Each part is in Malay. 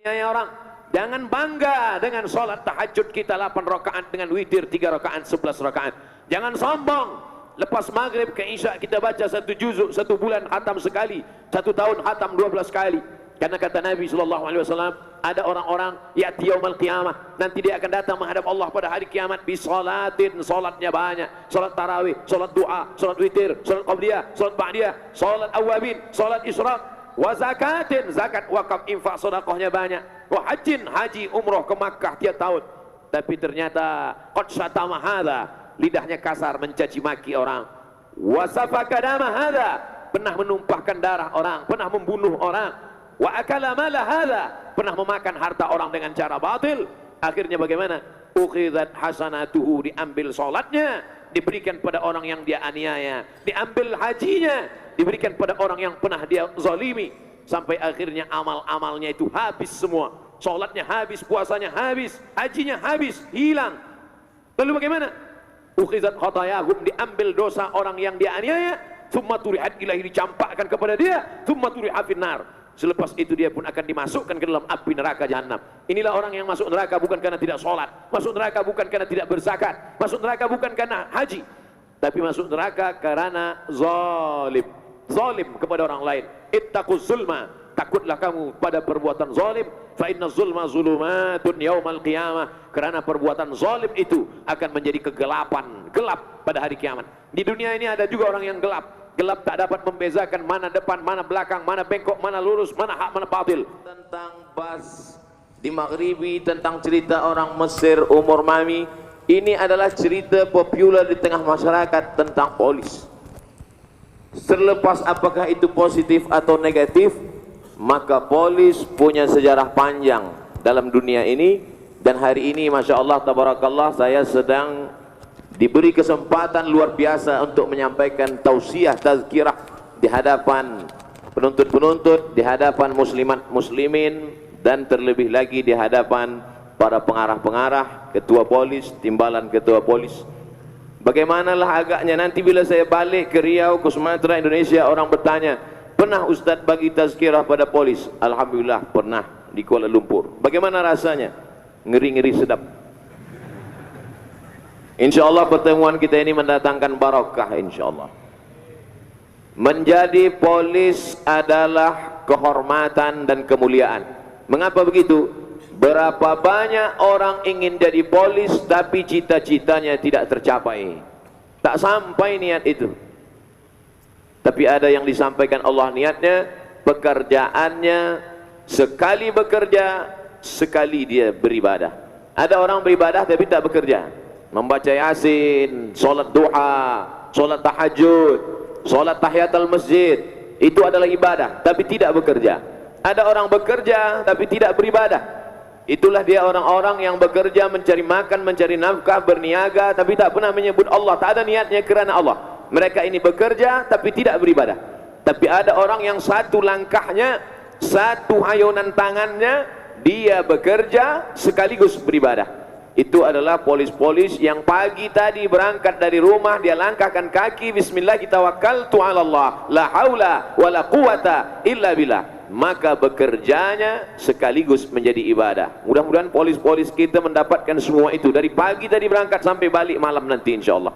Ya orang, jangan bangga dengan sholat tahajud kita 8 rakaat dengan witir 3 rakaat 11 rakaat. Jangan sombong. Lepas maghrib ke isya kita baca 1 juzuk 1 bulan khatam sekali, 1 tahun khatam 12 kali. Karena kata Nabi SAW, ada orang-orang ya'ti yaumal qiyamah, nanti dia akan datang menghadap Allah pada hari kiamat bisolatin, solatnya banyak, solat tarawih, solat doa, solat witir, solat qabliyah, solat ba'diyah, solat awabin, solat isyraq, wa zakatin, zakat, wakaf, infak, sedekahnya banyak, wa hajjin, haji, umroh ke Makkah tiap tahun. Tapi ternyata qad syatama hadza, lidahnya kasar mencaci maki orang. Wa safaka dama hadza, pernah menumpahkan darah orang, pernah membunuh orang. Wa akala mala hadza, pernah memakan harta orang dengan cara batil. Akhirnya bagaimana? Ukhidzat hasanatuhu, diambil salatnya, diberikan pada orang yang dia aniaya, diambil hajinya, diberikan pada orang yang pernah dia zalimi, sampai akhirnya amal-amalnya itu habis semua. Salatnya habis, puasanya habis, hajinya habis, hilang. Lalu bagaimana? Ukhidzat khatayahum, diambil dosa orang yang dia aniaya, tsumma turihat ilahi, dicampakkan kepada dia, tsumma turihat finnar. Selepas itu dia pun akan dimasukkan ke dalam api neraka jahanam. Inilah orang yang masuk neraka bukan karena tidak sholat, masuk neraka bukan karena tidak berzakat, masuk neraka bukan karena haji, tapi masuk neraka karena zalim. Zalim kepada orang lain. Ittaquz zulma, takutlah kamu pada perbuatan zalim. Fa inna zulma zulumatun yaumal qiyamah, karena perbuatan zalim itu akan menjadi kegelapan, gelap pada hari kiamat. Di dunia ini ada juga orang yang gelap. Gelap tak dapat membezakan mana depan, mana belakang, mana bengkok, mana lurus, mana hak, mana batil. Tentang bas di Maghribi, tentang cerita orang Mesir umur mami, ini adalah cerita populer di tengah masyarakat tentang polis. Terlepas apakah itu positif atau negatif, maka polis punya sejarah panjang dalam dunia ini. Dan hari ini Masya Allah tabarakallah, saya sedang diberi kesempatan luar biasa untuk menyampaikan tausiah tazkirah di hadapan penuntut-penuntut, di hadapan muslimat muslimin, dan terlebih lagi di hadapan para pengarah-pengarah, ketua polis, timbalan ketua polis. Bagaimanalah agaknya nanti bila saya balik ke Riau, ke Sumatera, Indonesia, orang bertanya, pernah Ustaz bagi tazkirah pada polis? Alhamdulillah pernah di Kuala Lumpur. Bagaimana rasanya? Ngeri-ngeri sedap. InsyaAllah pertemuan kita ini mendatangkan barakah insyaAllah. Menjadi polis adalah kehormatan dan kemuliaan. Mengapa begitu? Berapa banyak orang ingin jadi polis tapi cita-citanya tidak tercapai, tak sampai niat itu. Tapi ada yang disampaikan Allah niatnya, pekerjaannya sekali bekerja, sekali dia beribadah. Ada orang beribadah tapi tak bekerja, membaca yasin, solat duha, solat tahajud, solat tahiyatul masjid, itu adalah ibadah tapi tidak bekerja. Ada orang bekerja tapi tidak beribadah. Itulah dia orang-orang yang bekerja, mencari makan, mencari nafkah, berniaga tapi tak pernah menyebut Allah, tak ada niatnya kerana Allah. Mereka ini bekerja tapi tidak beribadah. Tapi ada orang yang satu langkahnya, satu ayunan tangannya, dia bekerja sekaligus beribadah. Itu adalah polis-polis yang pagi tadi berangkat dari rumah, dia langkahkan kaki, bismillah tawakkaltu ala Allah, la haula wala quwata illa billah. Maka bekerjanya sekaligus menjadi ibadah. Mudah-mudahan polis-polis kita mendapatkan semua itu dari pagi tadi berangkat sampai balik malam nanti insyaallah.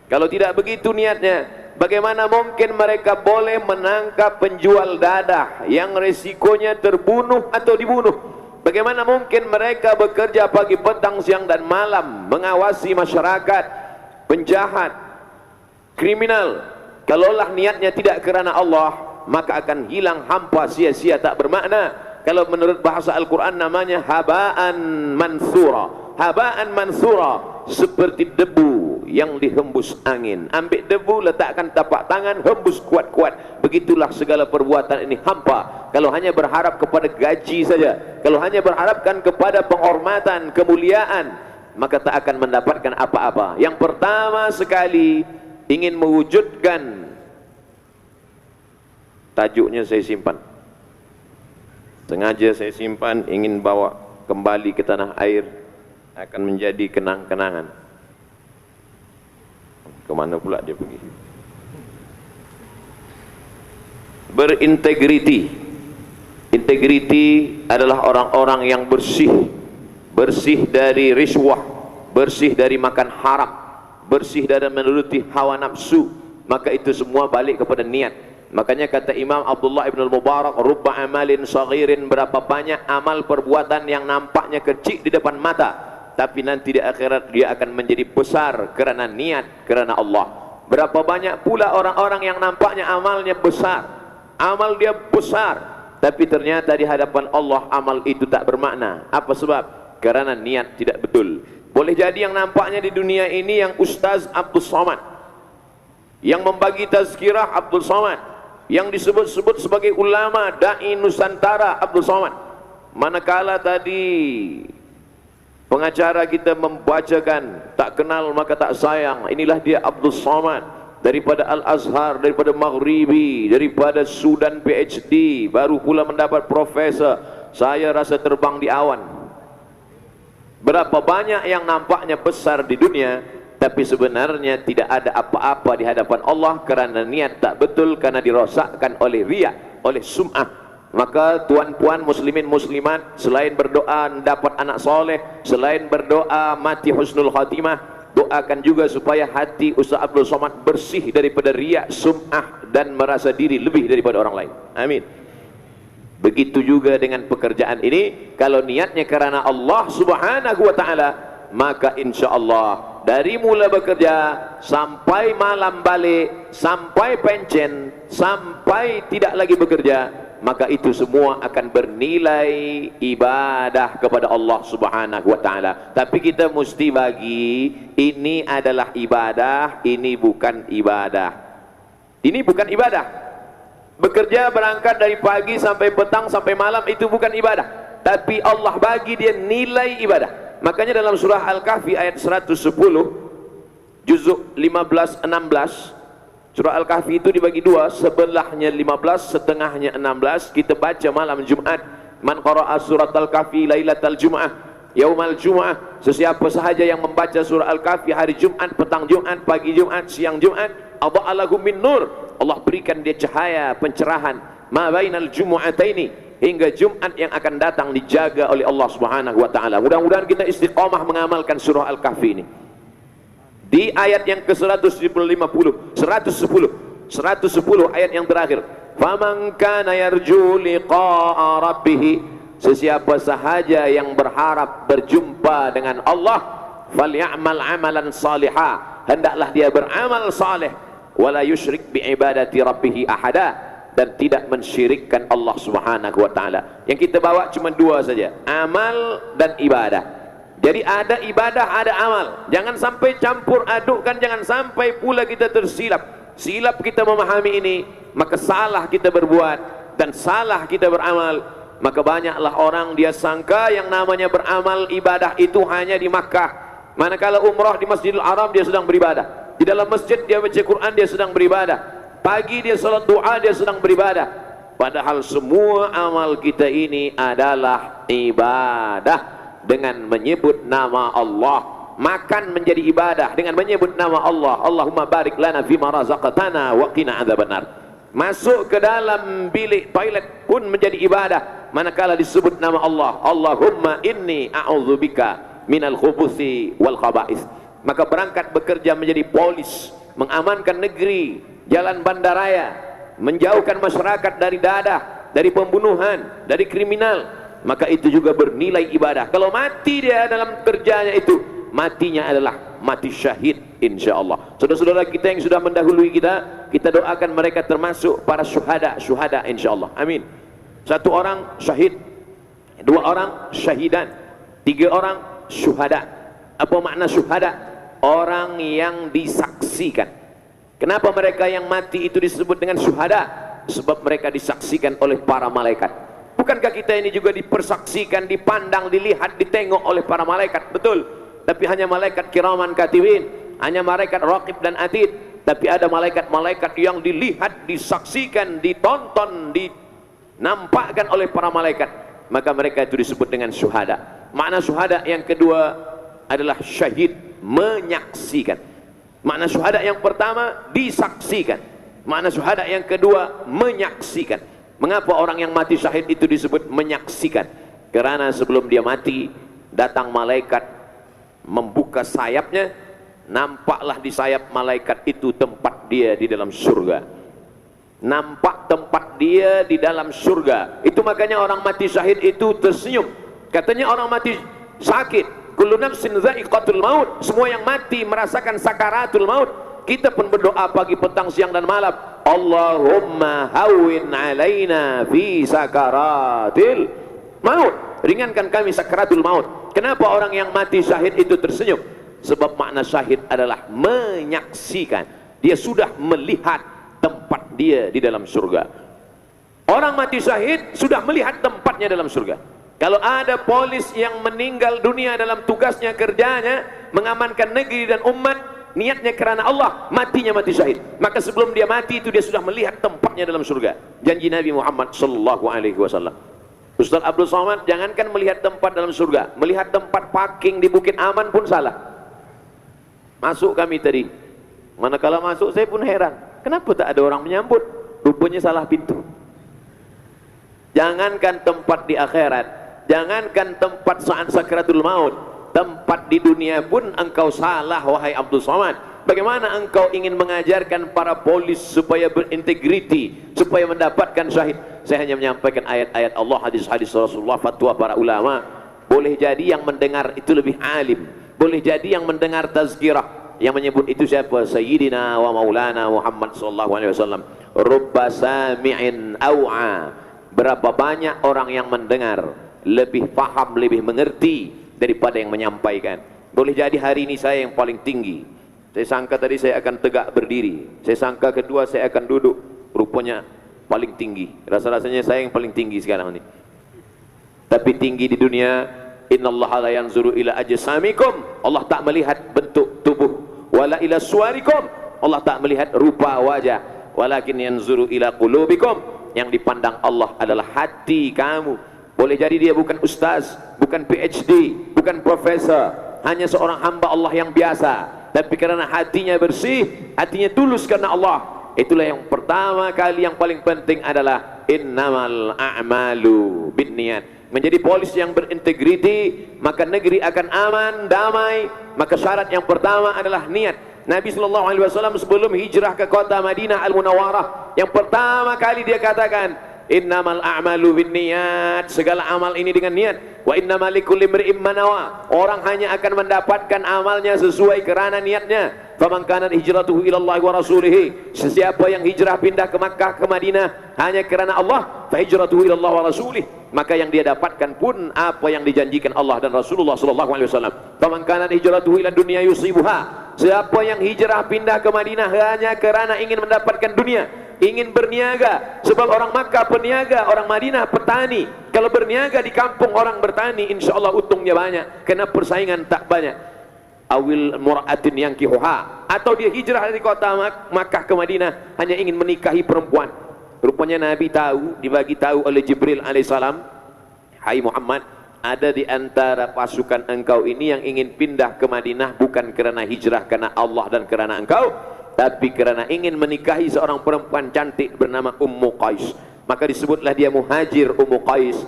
Kalau tidak begitu niatnya, bagaimana mungkin mereka boleh menangkap penjual dadah yang resikonya terbunuh atau dibunuh? Bagaimana mungkin mereka bekerja pagi, petang, siang dan malam mengawasi masyarakat penjahat, kriminal? Kalaulah niatnya tidak kerana Allah, maka akan hilang, hampa, sia-sia, tak bermakna. Kalau menurut bahasa Al-Quran namanya haba'an mansura. Haba'an mansura, seperti debu yang dihembus angin. Ambil debu, letakkan tapak tangan, hembus kuat-kuat. Begitulah segala perbuatan ini hampa. Kalau hanya berharap kepada gaji saja, kalau hanya berharapkan kepada penghormatan, kemuliaan, maka tak akan mendapatkan apa-apa. Yang pertama sekali ingin mewujudkan, tajuknya saya simpan, sengaja saya simpan, ingin bawa kembali ke tanah air, akan menjadi kenang-kenangan. Kemana pula dia pergi? Berintegriti. Integriti adalah orang-orang yang bersih, bersih dari riswah, bersih dari makan haram, bersih dari menuruti hawa nafsu. Maka itu semua balik kepada niat. Makanya kata Imam Abdullah ibn al-Mubarak, rubba amalin saghirin, berapa banyak amal perbuatan yang nampaknya kecil di depan mata, tapi nanti di akhirat dia akan menjadi besar kerana niat, kerana Allah. Berapa banyak pula orang-orang yang nampaknya amalnya besar, amal dia besar, tapi ternyata di hadapan Allah amal itu tak bermakna. Apa sebab? Kerana niat tidak betul. Boleh jadi yang nampaknya di dunia ini yang Ustaz Abdul Somad, yang membagi tazkirah Abdul Somad, yang disebut-sebut sebagai ulama da'i Nusantara Abdul Somad. Manakala tadi pengacara kita membacakan tak kenal maka tak sayang, inilah dia Abdul Somad, daripada Al-Azhar, daripada Maghribi, daripada Sudan PhD, baru pula mendapat profesor. Saya rasa terbang di awan. Berapa banyak yang nampaknya besar di dunia, tapi sebenarnya tidak ada apa-apa di hadapan Allah kerana niat tak betul, kerana dirosakkan oleh riya, oleh sum'ah. Maka tuan-puan muslimin muslimat, selain berdoa dapat anak soleh, selain berdoa mati husnul khatimah, doakan juga supaya hati Ustaz Abdul Somad bersih daripada riya, sum'ah, dan merasa diri lebih daripada orang lain. Amin. Begitu juga dengan pekerjaan ini, kalau niatnya kerana Allah subhanahu wa ta'ala, maka insya Allah dari mula bekerja sampai malam balik, sampai pencen, sampai tidak lagi bekerja, maka itu semua akan bernilai ibadah kepada Allah subhanahu wa ta'ala. Tapi kita mesti bagi, ini adalah ibadah, ini bukan ibadah. Ini bukan ibadah. Bekerja berangkat dari pagi sampai petang sampai malam, itu bukan ibadah. Tapi Allah bagi dia nilai ibadah. Makanya dalam surah Al-Kahfi ayat 110, juzuk 15-16, surah Al-Kahfi itu dibagi dua, sebelahnya 15, setengahnya 16. Kita baca malam Jumat. Man qara'a surat Al-Kahfi lailatal Jum'ah, yaumal Jum'ah, sesiapa sahaja yang membaca surah Al-Kahfi hari Jumat, petang Jumat, pagi Jumat, siang Jumat, adha'a lahu min nur, Allah berikan dia cahaya pencerahan, ma bainal jumu'ataini, hingga Jumat yang akan datang dijaga oleh Allah subhanahu wa ta'ala. Mudah-mudahan kita istiqamah mengamalkan surah Al-Kahfi ini. Di ayat yang ke-110 ayat yang terakhir, faman kana yarju liqa'a rabbih, sesiapa sahaja yang berharap berjumpa dengan Allah, falyamal amalan salihah, hendaklah dia beramal saleh, wala yusyrik bi ibadati rabbih ahada, dan tidak mensyirikkan Allah subhanahu wa ta'ala. Yang kita bawa cuma dua saja, amal dan ibadah. Jadi ada ibadah, ada amal. Jangan sampai campur adukkan, jangan sampai pula kita tersilap. Silap kita memahami ini, maka salah kita berbuat dan salah kita beramal. Maka banyaklah orang dia sangka yang namanya beramal ibadah itu hanya di Makkah. Manakala umrah di Masjidil Haram dia sedang beribadah, di dalam masjid dia baca Quran dia sedang beribadah, pagi dia salat doa dia sedang beribadah. Padahal semua amal kita ini adalah ibadah. Dengan menyebut nama Allah, makan menjadi ibadah dengan menyebut nama Allah. Allahumma barik lana fima razaqtana wa qina adzabannar. Masuk ke dalam bilik toilet pun menjadi ibadah manakala disebut nama Allah. Allahumma inni a'udzubika minal khubuthi wal khaba'ith. Maka berangkat bekerja menjadi polis, mengamankan negeri, jalan bandaraya, menjauhkan masyarakat dari dadah, dari pembunuhan, dari kriminal, maka itu juga bernilai ibadah. Kalau mati dia dalam kerjanya itu, matinya adalah mati syahid insyaallah. Saudara-saudara kita yang sudah mendahului kita, kita doakan mereka termasuk para syuhada insyaallah. Amin. Satu orang syahid, dua orang syahidan, tiga orang syuhada. Apa makna syuhada? Orang yang disaksikan. Kenapa mereka yang mati itu disebut dengan syuhada? Sebab mereka disaksikan oleh para malaikat. Bukankah kita ini juga dipersaksikan, dipandang, dilihat, ditengok oleh para malaikat? Betul. Tapi hanya malaikat kiraman katibin, hanya malaikat raqib dan atid. Tapi ada malaikat-malaikat yang dilihat, disaksikan, ditonton, dinampakkan oleh para malaikat. Maka mereka itu disebut dengan syuhada. Makna syuhada yang kedua adalah syahid, menyaksikan. Makna syuhada yang pertama disaksikan. Makna syuhada yang kedua menyaksikan. Mengapa orang yang mati syahid itu disebut menyaksikan? Karena sebelum dia mati, datang malaikat membuka sayapnya, nampaklah di sayap malaikat itu tempat dia di dalam surga. Nampak tempat dia di dalam surga. Itu makanya orang mati syahid itu tersenyum. Katanya orang mati sakit, kullu nafsin dha'iqatul maut, semua yang mati merasakan sakaratul maut. Kita pun berdoa pagi, petang, siang dan malam, Allahumma hawwin alaina fi sakaratil maut, ringankan kami sakaratul maut. Kenapa orang yang mati syahid itu tersenyum? Sebab makna syahid adalah menyaksikan. Dia sudah melihat tempat dia di dalam surga. Orang mati syahid sudah melihat tempatnya dalam surga. Kalau ada polis yang meninggal dunia dalam tugasnya, kerjanya mengamankan negeri dan umat, niatnya kerana Allah, matinya mati syahid, maka sebelum dia mati itu dia sudah melihat tempatnya dalam surga. Janji Nabi Muhammad sallallahu alaihi wasallam. Ustaz Abdul Somad, jangankan melihat tempat dalam surga, melihat tempat parking di Bukit Aman pun salah. Masuk kami tadi, manakala masuk saya pun heran, kenapa tak ada orang menyambut? Rupanya salah pintu. Jangankan tempat di akhirat, jangankan tempat saat sakratul maut, tempat di dunia pun engkau salah, wahai Abdul Somad. Bagaimana engkau ingin mengajarkan para polis supaya berintegriti, supaya mendapatkan syahid? Saya hanya menyampaikan ayat-ayat Allah, hadis-hadis Rasulullah, fatwa para ulama. Boleh jadi yang mendengar itu lebih alim, boleh jadi yang mendengar tazkirah, yang menyebut itu siapa? Sayyidina wa maulana Muhammad sallallahu alaihi wasallam. Rubba sami'in aw'a, berapa banyak orang yang mendengar lebih paham, lebih mengerti daripada yang menyampaikan. Boleh jadi hari ini saya yang paling tinggi, saya sangka tadi saya akan tegak berdiri, saya sangka kedua saya akan duduk, rupanya paling tinggi. Rasa-rasanya saya yang paling tinggi sekarang ini. Tapi tinggi di dunia, innallaha la yanzuru ila ajsamikum, Allah tak melihat bentuk tubuh, wala ila suwarikum, Allah tak melihat rupa wajah, walakin yanzuru ila qulubikum, yang dipandang Allah adalah hati kamu. Boleh jadi dia bukan ustaz, bukan PhD, bukan profesor, hanya seorang hamba Allah yang biasa, tapi karena hatinya bersih, hatinya tulus karena Allah. Itulah yang pertama kali, yang paling penting adalah innamal a'malu binniyat. Menjadi polis yang berintegriti, maka negeri akan aman, damai. Maka syarat yang pertama adalah niat. Nabi sallallahu alaihi wasallam sebelum hijrah ke kota Madinah Al-Munawwarah, yang pertama kali dia katakan, innamal a'malu binniyat, segala amal ini dengan niat. Wa innamal likulli imri'in ma nawa, orang hanya akan mendapatkan amalnya sesuai kerana niatnya. Faman kanat hijratuhu ila Allah wa rasulih, sesiapa yang hijrah pindah ke Makkah ke Madinah hanya kerana Allah, fa hijratuhu ila Allah wa rasulih, maka yang dia dapatkan pun apa yang dijanjikan Allah dan Rasulullah sallallahu alaihi wasallam. Faman kanat hijratuhu ila dunya yusibuha, siapa yang hijrah pindah ke Madinah hanya kerana ingin mendapatkan dunia, ingin berniaga, sebab orang Makkah peniaga, orang Madinah petani. Kalau berniaga di kampung orang bertani, insya Allah untungnya banyak, karena persaingan tak banyak. Awil mura'atin yang kihuha, atau dia hijrah dari kota Makkah ke Madinah hanya ingin menikahi perempuan. Rupanya Nabi tahu, dibagi tahu oleh Jibril alaihissalam, hai Muhammad, ada di antara pasukan engkau ini yang ingin pindah ke Madinah bukan kerana hijrah kerana Allah dan kerana engkau, tapi kerana ingin menikahi seorang perempuan cantik bernama Ummu Qais. Maka disebutlah dia muhajir Ummu Qais,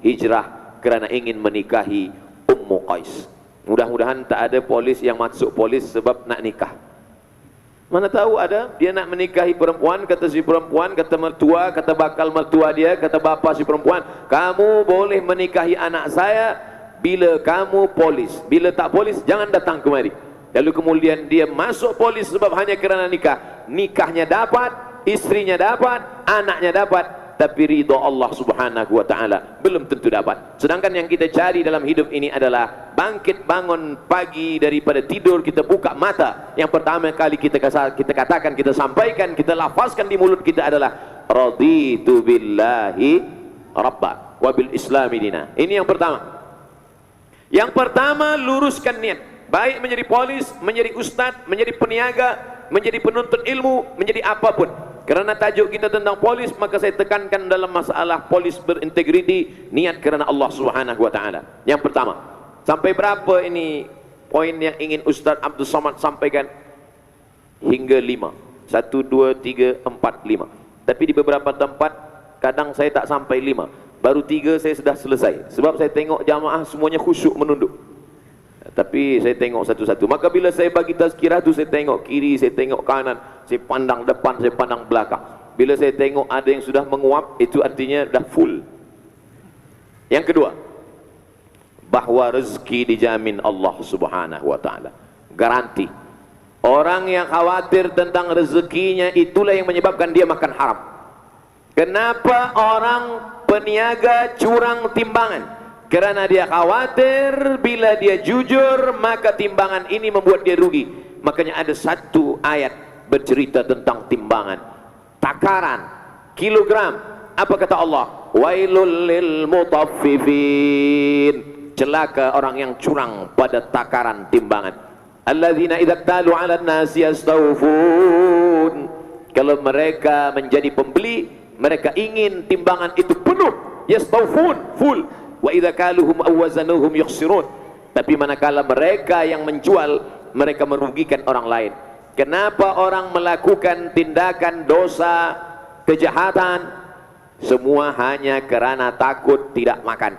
hijrah kerana ingin menikahi Ummu Qais. Mudah-mudahan tak ada polis yang masuk polis sebab nak nikah. Mana tahu ada, dia nak menikahi perempuan, kata si perempuan, kata mertua, kata bakal mertua dia, kata bapa si perempuan, kamu boleh menikahi anak saya bila kamu polis, bila tak polis jangan datang kemari. Lalu kemudian dia masuk polis sebab hanya kerana nikah. Nikahnya dapat, istrinya dapat, anaknya dapat, tapi ridha Allah subhanahu wa ta'ala belum tentu dapat. Sedangkan yang kita cari dalam hidup ini adalah bangkit bangun pagi daripada tidur, kita buka mata, yang pertama kali kita katakan, kita sampaikan, kita lafazkan di mulut kita adalah raditu billahi rabba wa bil islami dina. Ini yang pertama. Yang pertama, luruskan niat, baik menjadi polis, menjadi ustadz, menjadi peniaga, menjadi penuntut ilmu, menjadi apapun. Kerana tajuk kita tentang polis, maka saya tekankan dalam masalah polis berintegriti, niat kerana Allah subhanahu wa ta'ala. Yang pertama. Sampai berapa ini poin yang ingin Ustaz Abdul Somad sampaikan? Hingga 5. 1, 2, 3, 4, 5. Tapi di beberapa tempat kadang saya tak sampai 5, baru 3 saya sudah selesai, sebab saya tengok jamaah semuanya khusyuk menunduk. Tapi saya tengok satu-satu. Maka bila saya bagi tazkirah tu, saya tengok kiri, saya tengok kanan, saya pandang depan, saya pandang belakang. Bila saya tengok ada yang sudah menguap, itu artinya dah full. Yang kedua, bahwa rezeki dijamin Allah Subhanahu wa taala. Garanti. Orang yang khawatir tentang rezekinya, itulah yang menyebabkan dia makan haram. Kenapa orang peniaga curang timbangan? Kerana dia khawatir bila dia jujur, maka timbangan ini membuat dia rugi. Makanya ada satu ayat bercerita tentang timbangan, takaran, kilogram. Apa kata Allah? Wailul lil mutaffifin. Celaka orang yang curang pada takaran timbangan. Alladzina idza talu 'alan nasi yastawfun. Kalau mereka menjadi pembeli, mereka ingin timbangan itu penuh, yastawfun, full. Wa idza kaluhum aw wazanuhum yukhsirun. Tapi manakala mereka yang menjual, mereka merugikan orang lain. Kenapa orang melakukan tindakan dosa, kejahatan? Semua hanya kerana takut tidak makan.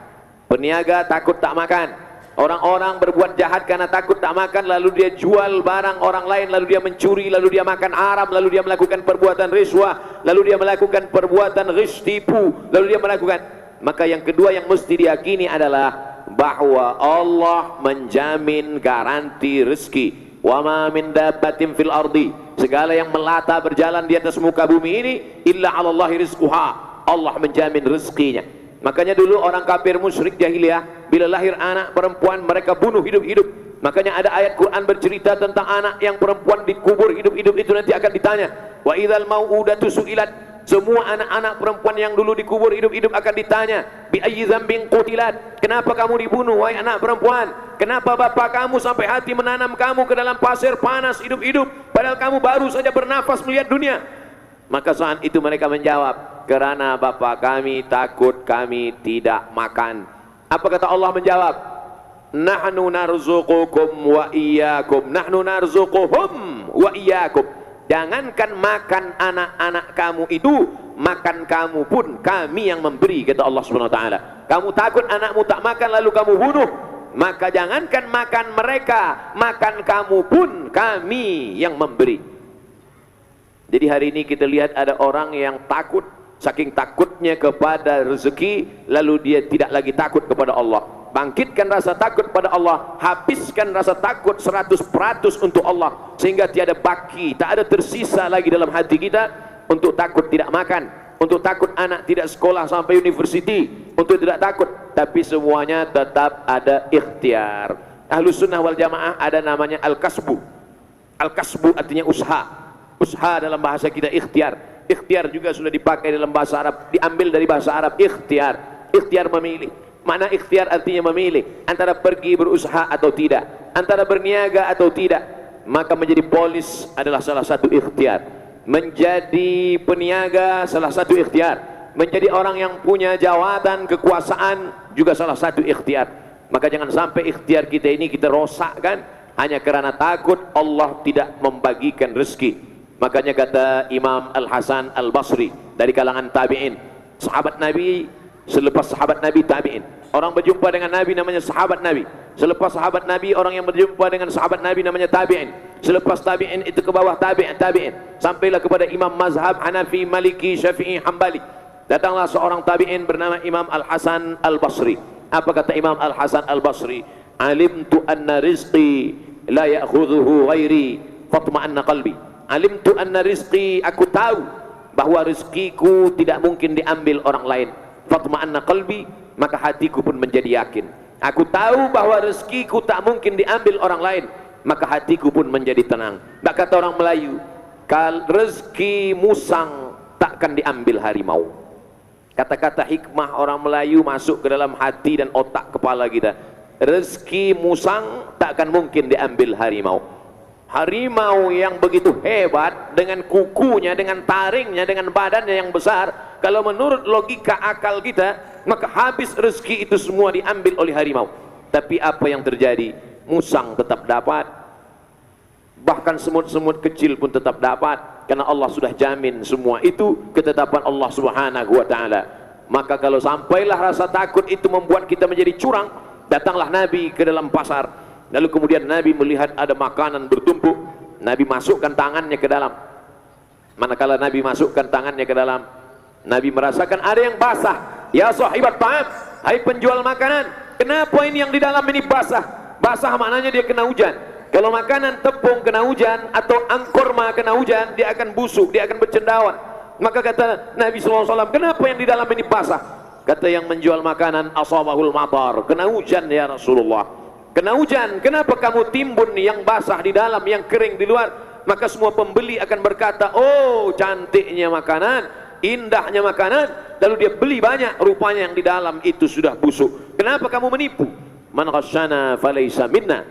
Peniaga takut tak makan. Orang-orang berbuat jahat karena takut tak makan, lalu dia jual barang orang lain, lalu dia mencuri, lalu dia makan haram, lalu dia melakukan perbuatan riswah, lalu dia melakukan perbuatan ghish, tipu, lalu dia melakukan. Maka yang kedua yang mesti diyakini adalah bahwa Allah menjamin garansi rezeki. Wa ma min dabbatin fil ardi, segala yang melata berjalan di atas muka bumi ini, illa 'alallahi rizquha, Allah menjamin rezekinya. Makanya dulu orang kafir musyrik jahiliyah, bila lahir anak perempuan mereka bunuh hidup-hidup. Makanya ada ayat Quran bercerita tentang anak yang perempuan dikubur hidup-hidup, itu nanti akan ditanya. Wa idzal mau'udatu su'ilat, semua anak-anak perempuan yang dulu dikubur hidup-hidup akan ditanya, bi ayyi dzambin qutilat, kenapa kamu dibunuh wahai anak perempuan? Kenapa bapak kamu sampai hati menanam kamu ke dalam pasir panas hidup-hidup, padahal kamu baru saja bernafas melihat dunia? Maka saat itu mereka menjawab, kerana bapak kami takut kami tidak makan. Apa kata Allah menjawab? Nahnu narzuqukum wa iyyakum, nahnu narzuquhum wa iyyakum. Jangankan makan anak-anak kamu itu, makan kamu pun kami yang memberi, kata Allah Subhanahu wa taala. Kamu takut anakmu tak makan lalu kamu bunuh, maka jangankan makan mereka, makan kamu pun kami yang memberi. Jadi hari ini kita lihat ada orang yang takut, saking takutnya kepada rezeki, lalu dia tidak lagi takut kepada Allah. Bangkitkan rasa takut pada Allah, habiskan rasa takut 100% untuk Allah, sehingga tiada baki, tak ada tersisa lagi dalam hati kita untuk takut tidak makan, untuk takut anak tidak sekolah sampai universiti, untuk tidak takut. Tapi semuanya tetap ada ikhtiar. Ahlus sunnah wal jamaah ada namanya al-kasbu. Al-kasbu artinya usaha. Usaha dalam bahasa kita ikhtiar. Ikhtiar juga sudah dipakai dalam bahasa Arab, diambil dari bahasa Arab ikhtiar. Ikhtiar memilih. Mana ikhtiar artinya memilih antara pergi berusaha atau tidak, antara berniaga atau tidak. Maka menjadi polis adalah salah satu ikhtiar, menjadi peniaga salah satu ikhtiar, menjadi orang yang punya jawatan kekuasaan juga salah satu ikhtiar. Maka jangan sampai ikhtiar kita ini kita rosakkan hanya kerana takut Allah tidak membagikan rezeki. Makanya kata Imam Al-Hasan Al-Basri dari kalangan tabi'in, sahabat Nabi, selepas sahabat Nabi tabi'in, orang berjumpa dengan Nabi namanya sahabat Nabi. Selepas sahabat Nabi, orang yang berjumpa dengan sahabat Nabi namanya tabi'in. Selepas tabi'in itu ke bawah tabi'in, sampailah kepada imam mazhab Hanafi, Maliki, Syafi'i, Hambali. Datanglah seorang tabi'in bernama Imam Al-Hasan Al-Basri. Apa kata Imam Al-Hasan Al-Basri? Alimtu anna rizqi la ya'khudhuhu ghairi fatma'anna qalbi. Alimtu anna rizqi, aku tahu bahwa rezekiku tidak mungkin diambil orang lain. Fatma'anna qalbi, maka hatiku pun menjadi yakin. Aku tahu bahwa rezekiku tak mungkin diambil orang lain, maka hatiku pun menjadi tenang. Tak kata orang Melayu, kal rezeki musang takkan diambil harimau. Kata-kata hikmah orang Melayu masuk ke dalam hati dan otak kepala kita. Rezeki musang takkan mungkin diambil harimau. Harimau yang begitu hebat, dengan kukunya, dengan taringnya, dengan badannya yang besar, kalau menurut logika akal kita, maka habis rezeki itu semua diambil oleh harimau. Tapi apa yang terjadi? Musang tetap dapat, bahkan semut-semut kecil pun tetap dapat. karena Allah sudah jamin semua itu ketetapan Allah Subhanahu wa taala. Maka kalau sampailah rasa takut itu membuat kita menjadi curang, datanglah Nabi ke dalam pasar, lalu kemudian Nabi melihat ada makanan bertumpuk, Nabi masukkan tangannya ke dalam. Manakala Nabi masukkan tangannya ke dalam, Nabi merasakan ada yang basah. Ya sahibat ta'am, hai penjual makanan, kenapa ini yang di dalam ini basah? Basah maknanya dia kena hujan. Kalau makanan tepung kena hujan atau angkorma kena hujan, dia akan busuk, dia akan bercendawan. Maka kata Nabi SAW, kenapa yang di dalam ini basah? Kata yang menjual makanan, asabahul matar, kena hujan ya Rasulullah. Kena hujan, kenapa kamu timbun yang basah di dalam, yang kering di luar? Maka semua pembeli akan berkata, oh cantiknya makanan, indahnya makanan, lalu dia beli banyak, rupanya yang di dalam itu sudah busuk. Kenapa kamu menipu? Man ghasyana falaysa minna.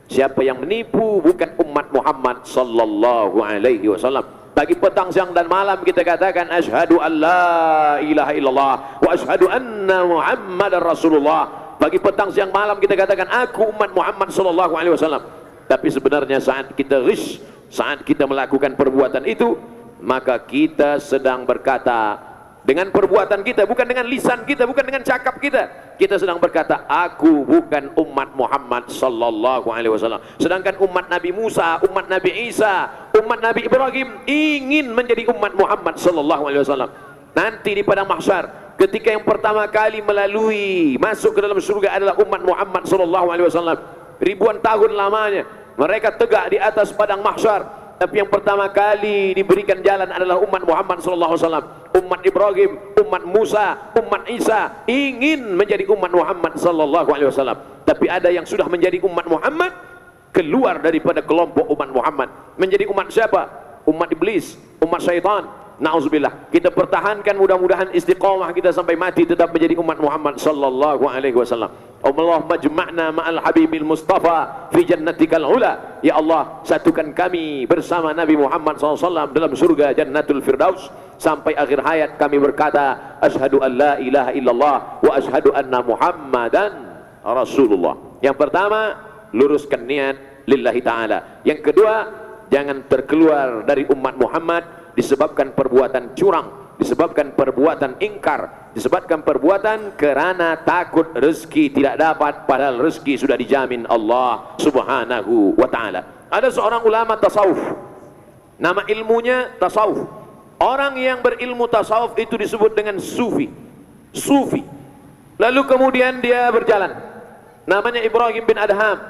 Siapa yang menipu bukan umat Muhammad sallallahu alaihi wasallam. Pagi, petang, siang dan malam kita katakan asyhadu an la ilaha illallah wa asyhadu anna Muhammadar Rasulullah. Pagi, petang, siang, malam kita katakan aku umat Muhammad sallallahu alaihi wasallam. Tapi sebenarnya saat kita ghish, saat kita melakukan perbuatan itu, maka kita sedang berkata dengan perbuatan kita, bukan dengan lisan kita, bukan dengan cakap kita. Kita sedang berkata, aku bukan umat Muhammad sallallahu alaihi wasallam. Sedangkan umat Nabi Musa, umat Nabi Isa, umat Nabi Ibrahim ingin menjadi umat Muhammad sallallahu alaihi wasallam. Nanti di padang mahsyar, ketika yang pertama kali melalui masuk ke dalam surga adalah umat Muhammad sallallahu alaihi wasallam. Ribuan tahun lamanya mereka tegak di atas padang mahsyar. Tapi yang pertama kali diberikan jalan adalah umat Muhammad SAW. Umat Ibrahim, umat Musa, umat Isa ingin menjadi umat Muhammad SAW. Tapi ada yang sudah menjadi umat Muhammad, keluar daripada kelompok umat Muhammad. Menjadi umat siapa? Umat iblis, umat syaitan. Na'udzubillah. Kita pertahankan, mudah-mudahan istiqamah kita sampai mati tetap menjadi umat Muhammad sallallahu alaihi wasallam. Allahumma jma'na ma'al habibil mustafa fi jannatikal ula. Ya Allah, satukan kami bersama Nabi Muhammad SAW dalam surga Jannatul Firdaus. Sampai akhir hayat kami berkata asyhadu an la ilaha illallah wa asyhadu anna Muhammadan Rasulullah. Yang pertama, luruskan niat lillahi ta'ala. Yang kedua, jangan terkeluar dari umat Muhammad disebabkan perbuatan curang, disebabkan perbuatan ingkar, disebabkan perbuatan kerana takut rezeki tidak dapat, padahal rezeki sudah dijamin Allah Subhanahu wa ta'ala. Ada seorang ulama tasawuf, nama ilmunya tasawuf. Orang yang berilmu tasawuf itu disebut dengan sufi. Sufi. Lalu kemudian dia berjalan, namanya Ibrahim bin Adham.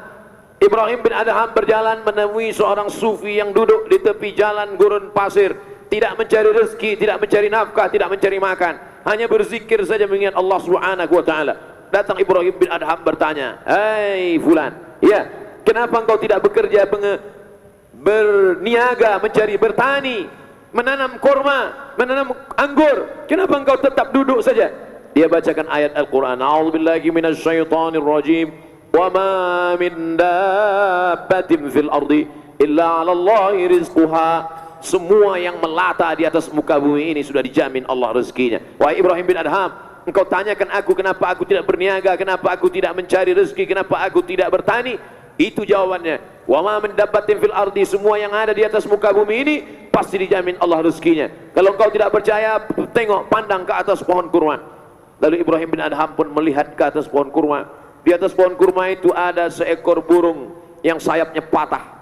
Ibrahim bin Adham berjalan menemui seorang sufi yang duduk di tepi jalan gurun pasir, tidak mencari rezeki, tidak mencari nafkah, tidak mencari makan, hanya berzikir saja mengingat Allah Subhanahu wa taala. Datang Ibrahim bin Adham bertanya, "Hai fulan, ya, kenapa engkau tidak bekerja berniaga, mencari bertani, menanam kurma, menanam anggur? Kenapa engkau tetap duduk saja?" Dia bacakan ayat Al-Qur'an, "A'udzubillahi minasyaitonir rajim. Wa ma min dabbatin fil ardi illa 'alallahi rizquha." Semua yang melata di atas muka bumi ini sudah dijamin Allah rezekinya. Wahai Ibrahim bin Adham, engkau tanyakan aku kenapa aku tidak berniaga, kenapa aku tidak mencari rezeki, kenapa aku tidak bertani? Itu jawabannya. Wa ma min dabbatin fil ardi, semua yang ada di atas muka bumi ini pasti dijamin Allah rezekinya. Kalau engkau tidak percaya, tengok, pandang ke atas pohon kurma. Lalu Ibrahim bin Adham pun melihat ke atas pohon kurma. Di atas pohon kurma itu ada seekor burung yang sayapnya patah.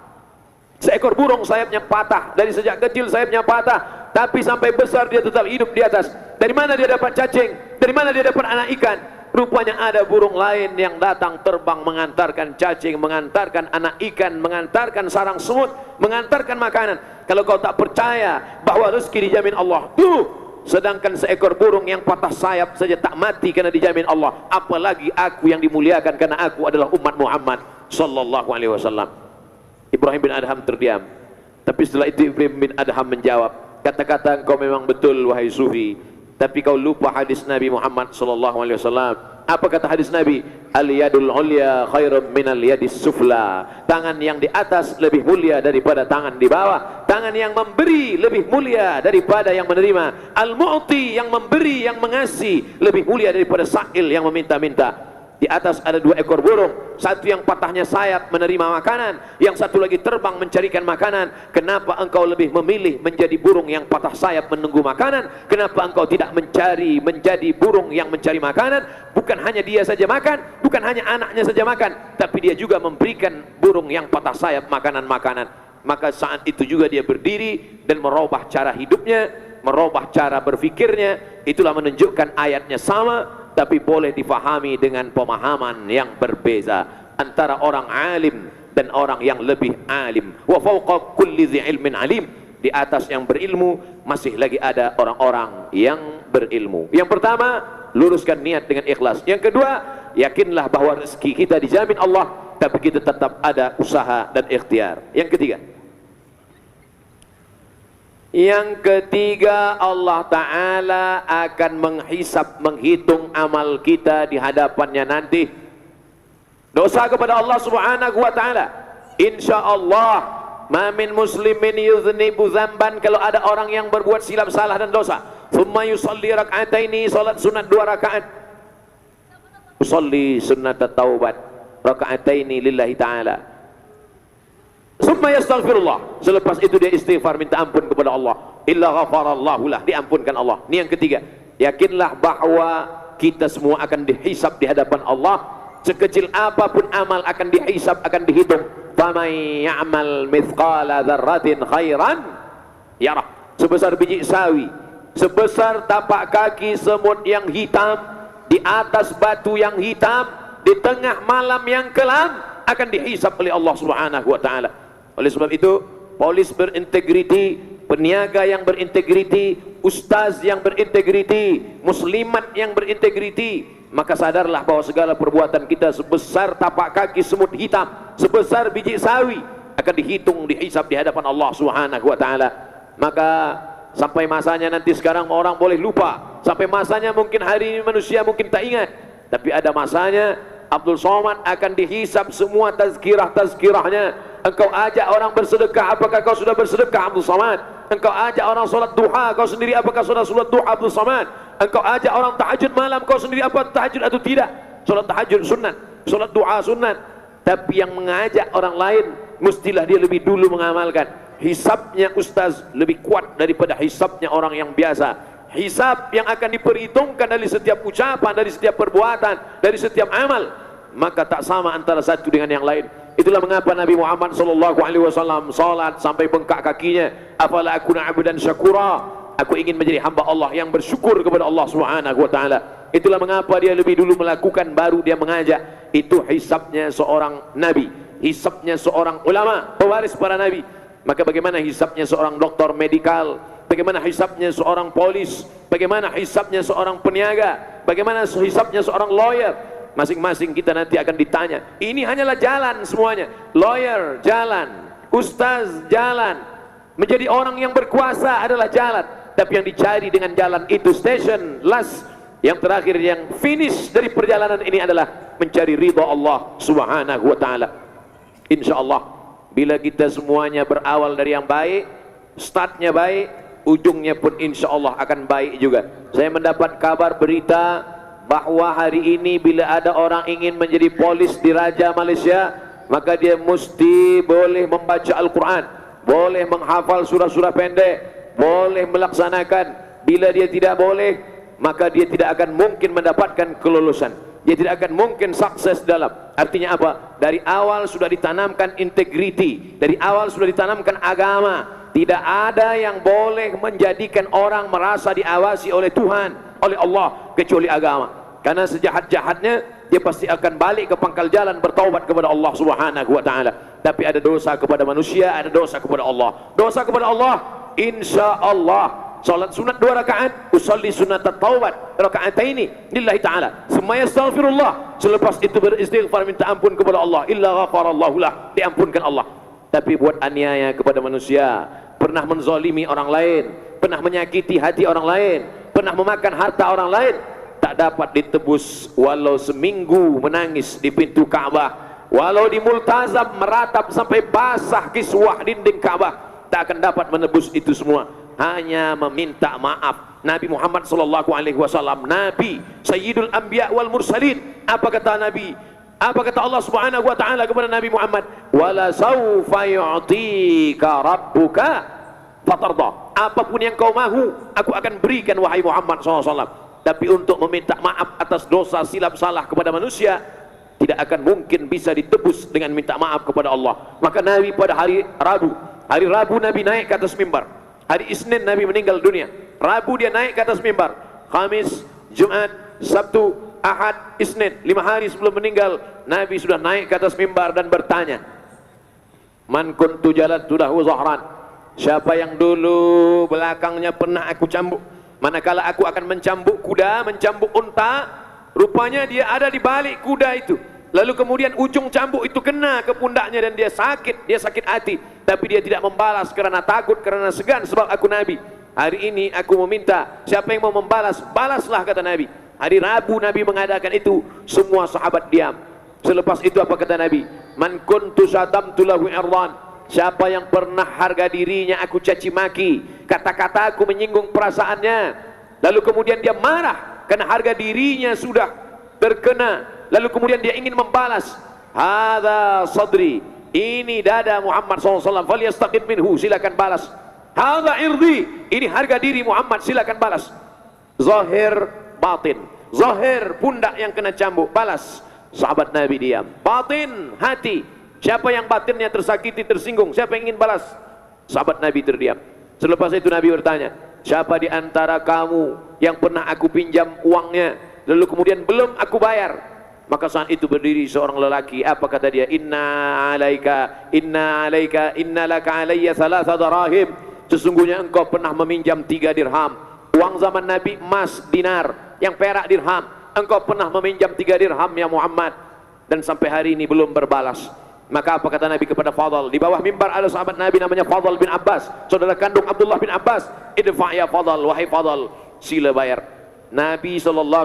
Seekor burung sayapnya patah. Dari sejak kecil sayapnya patah, tapi sampai besar dia tetap hidup di atas. Dari mana dia dapat cacing? Dari mana dia dapat anak ikan? Rupanya ada burung lain yang datang terbang mengantarkan cacing, mengantarkan anak ikan, mengantarkan sarang semut, mengantarkan makanan. Kalau kau tak percaya bahwa rezeki dijamin Allah, sedangkan seekor burung yang patah sayap saja tak mati karena dijamin Allah, apalagi aku yang dimuliakan karena aku adalah umat Muhammad sallallahu alaihi wasallam. Ibrahim bin Adham terdiam. Tapi setelah itu Ibrahim bin Adham menjawab, kata-kata engkau memang betul wahai sufi, tapi kau lupa hadis Nabi Muhammad sallallahu alaihi wasallam. Apa kata hadis Nabi? Al-yadul ulya khairum minal yadis sufla. Tangan yang di atas lebih mulia daripada tangan di bawah. Tangan yang memberi lebih mulia daripada yang menerima. Al-mu'ti, yang memberi, yang mengasih, lebih mulia daripada sa'il yang meminta-minta. Di atas ada 2 ekor burung, satu yang patahnya sayap menerima makanan, yang satu lagi terbang mencarikan makanan. Kenapa engkau lebih memilih menjadi burung yang patah sayap menunggu makanan? Kenapa engkau tidak mencari menjadi burung yang mencari makanan? Bukan hanya dia saja makan, bukan hanya anaknya saja makan, tapi dia juga memberikan burung yang patah sayap makanan-makanan. Maka saat itu juga dia berdiri dan merubah cara hidupnya, merubah cara berfikirnya. Itulah menunjukkan ayatnya sama, tapi boleh difahami dengan pemahaman yang berbeza antara orang alim dan orang yang lebih alim. Wa fawqa kulli dzi ilmin alim, di atas yang berilmu masih lagi ada orang-orang yang berilmu. Yang pertama, luruskan niat dengan ikhlas. Yang kedua, yakinlah bahwa rezeki kita dijamin Allah, tapi kita tetap ada usaha dan ikhtiar. Yang ketiga, Allah Ta'ala akan menghisab, menghitung amal kita di hadapannya nanti. Dosa kepada Allah Subhanahu wa Ta'ala, insya Allah, ma min muslimin yuznibu dzamban, kalau ada orang yang berbuat silap, salah dan dosa, thumma yusalli rak'ataini, salat sunat 2 rakaat, usalli sunnat taubat rak'ataini lillahi ta'ala, summa yastaghfirullah, selepas itu dia istighfar minta ampun kepada Allah, illa ghafarallahu lah, diampunkan Allah. Ini yang ketiga, yakinlah bahwa kita semua akan dihisab di hadapan Allah. Sekecil apapun amal akan dihisab, akan dihitung. Faman ya'mal mithqala dzarratin khairan yarah, sebesar biji sawi, sebesar tapak kaki semut yang hitam, di atas batu yang hitam, di tengah malam yang kelam, akan dihisab oleh Allah Subhanahu wa Ta'ala. Oleh sebab itu, polis berintegriti, peniaga yang berintegriti, ustaz yang berintegriti, muslimat yang berintegriti, maka sadarlah bahwa segala perbuatan kita sebesar tapak kaki semut hitam, sebesar biji sawi, akan dihitung, dihisab di hadapan Allah Subhanahu wa Ta'ala. Maka sampai masanya nanti, sekarang orang boleh lupa, sampai masanya mungkin hari ini manusia mungkin tak ingat, tapi ada masanya Abdul Somad akan dihisab semua tazkirah-tazkirahnya. Engkau ajak orang bersedekah, apakah kau sudah bersedekah Abdul Somad? Engkau ajak orang solat duha, kau sendiri apakah sudah solat duha Abdul Somad? Engkau ajak orang tahajud malam, kau sendiri apa tahajud atau tidak? Solat tahajud sunat, solat duha sunat. Tapi yang mengajak orang lain, mestilah dia lebih dulu mengamalkan. Hisabnya ustaz lebih kuat daripada hisabnya orang yang biasa. Hisab yang akan diperhitungkan dari setiap ucapan, dari setiap perbuatan, dari setiap amal, maka tak sama antara satu dengan yang lain. Itulah mengapa Nabi Muhammad SAW salat sampai bengkak kakinya. Afala akuna abdan syakura, aku ingin menjadi hamba Allah yang bersyukur kepada Allah Subhanahu wa Ta'ala. Itulah mengapa dia lebih dulu melakukan, baru dia mengajak. Itu hisabnya seorang nabi, hisabnya seorang ulama, pewaris para nabi. Maka bagaimana hisabnya seorang doktor medikal, bagaimana hisabnya seorang polis, bagaimana hisabnya seorang peniaga, bagaimana hisabnya seorang lawyer. Masing-masing kita nanti akan ditanya. Ini hanyalah jalan semuanya. Lawyer jalan, ustaz jalan, menjadi orang yang berkuasa adalah jalan. Tapi yang dicari dengan jalan itu station last, yang terakhir, yang finish dari perjalanan ini adalah mencari ridha Allah Subhanahu wa Ta'ala. Insya Allah, bila kita semuanya berawal dari yang baik, startnya baik, ujungnya pun insya Allah akan baik juga. Saya mendapat kabar berita bahwa hari ini bila ada orang ingin menjadi polis di Raja Malaysia, maka dia mesti boleh membaca Al-Quran, boleh menghafal surah-surah pendek, boleh melaksanakan. Bila dia tidak boleh, maka dia tidak akan mungkin mendapatkan kelulusan, dia tidak akan mungkin sukses dalam. Artinya apa? Dari awal sudah ditanamkan integriti, dari awal sudah ditanamkan agama. Tidak ada yang boleh menjadikan orang merasa diawasi oleh Tuhan, oleh Allah, kecuali agama. Karena sejahat-jahatnya dia pasti akan balik ke pangkal jalan, bertaubat kepada Allah Subhanahu wa Ta'ala. Tapi ada dosa kepada manusia, ada dosa kepada Allah. Dosa kepada Allah, insya Allah salat sunat 2 rakaat, usalli sunat taubat raka'ataini lillahi ta'ala, summa yastaghfirullah, selepas itu beristighfar minta ampun kepada Allah, illa ghafarallahu lah, diampunkan Allah. Tapi buat aniaya kepada manusia, pernah menzalimi orang lain, pernah menyakiti hati orang lain, pernah memakan harta orang lain, tak dapat ditebus walau seminggu menangis di pintu Ka'bah, walau di multazam meratap sampai basah kiswah dinding Ka'bah, tak akan dapat menebus itu semua. Hanya meminta maaf Nabi Muhammad sallallahu alaihi wasallam, Nabi Sayyidul Anbiya wal Mursalin. Apa kata Nabi? Apa kata Allah Subhanahu wa taala kepada Nabi Muhammad? Wala saufa yu'tika rabbuka fatarda. Apapun yang kau mahu, aku akan berikan wahai Muhammad SAW. Tapi untuk meminta maaf atas dosa silap salah kepada manusia, tidak akan mungkin bisa ditebus dengan minta maaf kepada Allah. Maka Nabi pada hari Rabu Nabi naik ke atas mimbar. Hari Isnin Nabi meninggal dunia. Rabu dia naik ke atas mimbar. Kamis, Jumat, Sabtu, Ahad, Isnin, 5 hari sebelum meninggal, Nabi sudah naik ke atas mimbar dan bertanya, Man kuntu jaladtu lahu zahran. Siapa yang dulu belakangnya pernah aku cambuk, manakala aku akan mencambuk kuda, mencambuk unta, rupanya dia ada di balik kuda itu. Lalu kemudian ujung cambuk itu kena ke pundaknya dan dia sakit hati. Tapi dia tidak membalas karena takut, karena segan, sebab aku Nabi. Hari ini aku meminta, siapa yang mau membalas, balaslah, kata Nabi. Hari Rabu Nabi mengadakan itu, semua sahabat diam. Selepas itu apa kata Nabi? Man kuntu syatamtu lahu irdan. Siapa yang pernah harga dirinya aku caci maki, kata-kata aku menyinggung perasaannya, lalu kemudian dia marah karena harga dirinya sudah terkena, lalu kemudian dia ingin membalas, hadza sadri, ini dada Muhammad SAW, falyastaqim minhu, silakan balas. Hadza irdi, ini harga diri Muhammad, silakan balas. Zahir batin, zahir pundak yang kena cambuk, balas. Sahabat Nabi diam. Batin, hati, siapa yang batinnya tersakiti, tersinggung, siapa yang ingin balas? Sahabat Nabi terdiam. Selepas itu Nabi bertanya, siapa di antara kamu yang pernah aku pinjam uangnya, lalu kemudian belum aku bayar? Maka saat itu berdiri seorang lelaki. Apa kata dia? Inna laka alayya thalatha darahim. Sesungguhnya engkau pernah meminjam 3 dirham. Uang zaman Nabi emas dinar, yang perak dirham. Engkau pernah meminjam 3 dirham ya Muhammad, dan sampai hari ini belum berbalas. Maka apa kata Nabi kepada Fadl? Di bawah mimbar ada sahabat Nabi namanya Fadl bin Abbas, saudara kandung Abdullah bin Abbas. Idfa' ya Fadl, wahai Fadl, sila bayar. Nabi SAW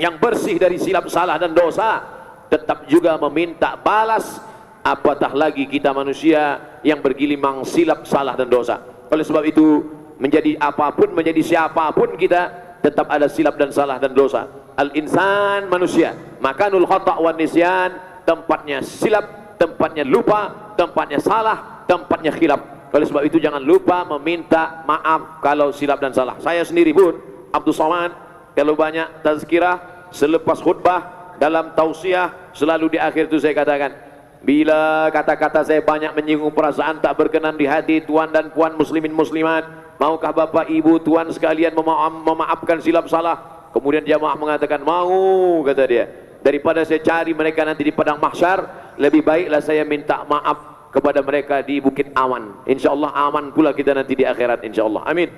yang bersih dari silap salah dan dosa tetap juga meminta balas, apatah lagi kita manusia yang bergilimang silap salah dan dosa. Oleh sebab itu, menjadi apapun, menjadi siapapun kita, tetap ada silap dan salah dan dosa. Al-insan, manusia, makanul khata' wan nisyan, tempatnya silap, tempatnya lupa, tempatnya salah, tempatnya khilaf. Oleh sebab itu jangan lupa meminta maaf kalau silap dan salah. Saya sendiri pun, Abdul Somad, kalau banyak tazkirah selepas khutbah, dalam tausiah, selalu di akhir itu saya katakan, bila kata-kata saya banyak menyinggung perasaan tak berkenan di hati tuan dan puan muslimin muslimat, maukah bapak ibu tuan sekalian memaafkan silap salah? Kemudian jamaah mengatakan mau, kata dia. Daripada saya cari mereka nanti di padang mahsyar, lebih baiklah saya minta maaf kepada mereka di Bukit Aman. InsyaAllah aman pula kita nanti di akhirat, insyaAllah. Amin.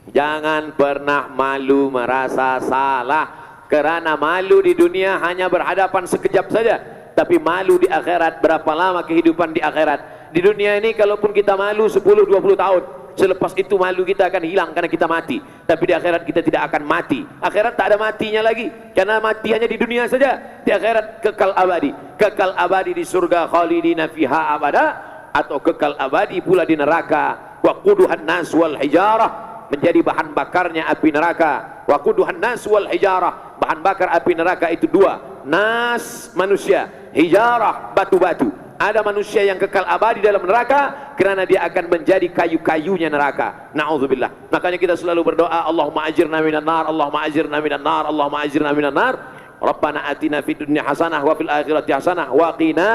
Jangan pernah malu merasa salah, karena malu di dunia hanya berhadapan sekejap saja, tapi malu di akhirat berapa lama kehidupan di akhirat. Di dunia ini kalaupun kita malu 10-20 tahun, selepas itu malu kita akan hilang karena kita mati. Tapi di akhirat kita tidak akan mati. Akhirat tak ada matinya lagi, karena mati hanya di dunia saja. Di akhirat kekal abadi, kekal abadi di surga, khalidina fiha abada, atau kekal abadi pula di neraka. Waquduhan nas wal hijarah, menjadi bahan bakarnya api neraka. Waquduhan nas wal hijarah, bahan bakar api neraka itu 2. Nas, manusia, hijarah, batu-batu. Ada manusia yang kekal abadi dalam neraka kerana dia akan menjadi kayu-kayunya neraka. Na'udzubillah. Makanya kita selalu berdoa, Allahumma ajirna minan nar, Allahumma ajirna minan nar, Allahumma ajirna minan nar. Rabbana atina fid dunya hasanah wa fil akhirati hasanah wa qina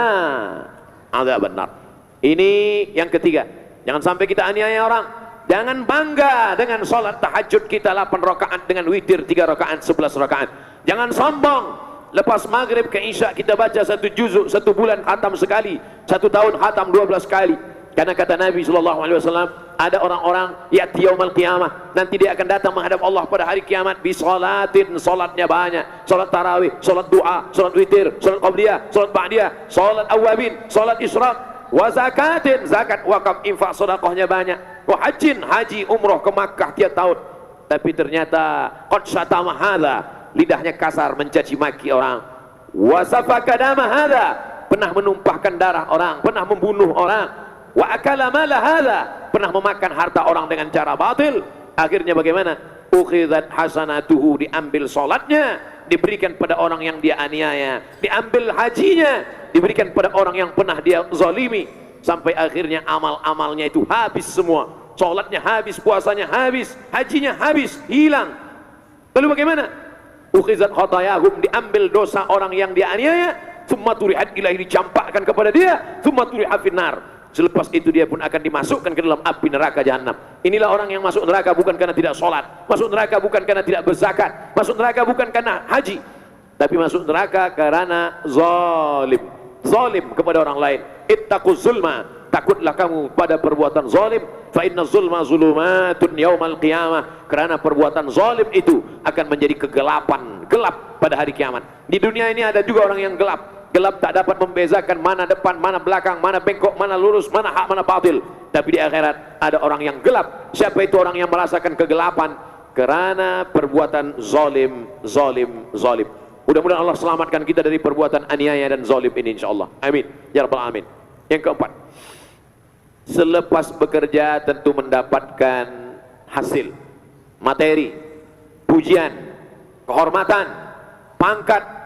adzaban nar. Ini yang ketiga. Jangan sampai kita aniaya orang. Jangan bangga dengan salat tahajud kita 8 rakaat dengan witir 3 rakaat 11 rakaat. Jangan sombong. Lepas maghrib ke isya kita baca 1 juzuk, 1 bulan khatam sekali, 1 tahun khatam 12 kali. Karena kata Nabi SAW, ada orang-orang ya'ti yaumal qiyamah, nanti dia akan datang menghadap Allah pada hari kiamat bisolatin, solatnya banyak, solat tarawih, solat doa, solat witir, solat qabliyah, solat ba'diyah, solat awabin, solat isyraq, wa zakatin, zakat, wakaf, infak, sedekahnya banyak, wa hajjin, haji, umroh ke Makkah tiap tahun. Tapi ternyata qad syatama hadza, lidahnya kasar mencaci maki orang, wa safaka dama hadza, pernah menumpahkan darah orang, pernah membunuh orang, wa akala mala hadza, pernah memakan harta orang dengan cara batil, Akhirnya bagaimana? Ukhidat hasanatuhu, diambil solatnya, diberikan pada orang yang dia aniaya, diambil hajinya, diberikan pada orang yang pernah dia zalimi, sampai akhirnya amal-amalnya itu habis semua. Solatnya habis, puasanya habis, hajinya habis, hilang. Lalu bagaimana? Ukhidat khatayahum, diambil dosa orang yang dia aniaya, thumma turihat ilaihi, dicampakkan kepada dia, thumma turihat finnar. Selepas itu dia pun akan dimasukkan ke dalam api neraka jahanam. Inilah orang yang masuk neraka bukan karena tidak sholat, masuk neraka bukan karena tidak berzakat, masuk neraka bukan karena haji, tapi masuk neraka karena zalim. Zalim kepada orang lain. Ittaquz zulma, takutlah kamu pada perbuatan zalim. Fa inna zulma zulumatun yaumal qiyamah, karena perbuatan zalim itu akan menjadi kegelapan, gelap pada hari kiamat. Di dunia ini ada juga orang yang gelap. Gelap tak dapat membezakan mana depan, mana belakang, mana bengkok, mana lurus, mana hak, mana batil. Tapi di akhirat ada orang yang gelap. Siapa itu orang yang merasakan kegelapan? Karena perbuatan zalim, zalim, zalim. Mudah-mudahan Allah selamatkan kita dari perbuatan aniaya dan zalim ini, insyaallah. Amin ya rabbal alamin. Yang keempat, selepas bekerja tentu mendapatkan hasil, materi, pujian, kehormatan, pangkat.